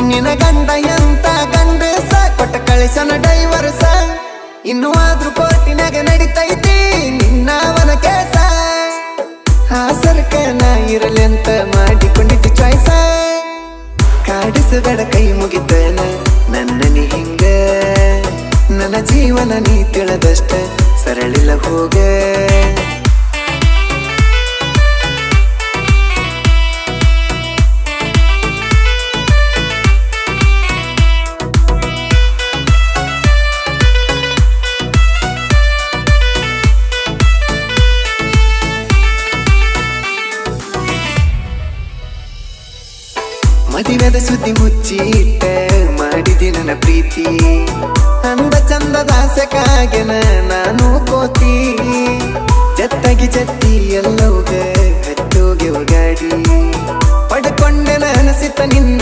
ನಿನ ಗಂಡ ಎಂತ ಗಂಡಸ ಕೊಟ್ಟ ಕಳಿಸನ ಡೈವರ್ಸ ಇನ್ನು ಆದ್ರೂ ಕೋರ್ಟಿನಾಗ ನಡಿತೈತಿ ನಿನ್ನವನ ಕೇಸ ಆ ಸರ್ಕನ ಇರಲಿ ಅಂತ ಮಾಡಿಕೊಂಡಿದ್ದು ಚಾಯ್ಸ ಕಾಡಿಸಬೇಡ ಕೈ ಮುಗಿತನ ನನ್ನನಿ ಹಿಂಗ ನನ್ನ ಜೀವನ ನೀ ತಿಳಿದಷ್ಟ ಸರಳಿಲ್ಲ ಹೋಗ ಮದುವೆದ ಸುದ್ದಿ ಮುಚ್ಚಿಟ್ಟ ಮಾಡಿದಿ ನನ್ನ ಪ್ರೀತಿ ಅಂದ ಚಂದದ ಆಸೆಕಾಗೆನ ನಾನು ಕೋತಿ ಜತ್ತಾಗಿ ಜತ್ತಿ ಎಲ್ಲೋಗ ಹತ್ತೋಗೆ ಗಾಡಿ ಪಡ್ಕೊಂಡೆ ಅನಿಸಿತ ನಿನ್ನ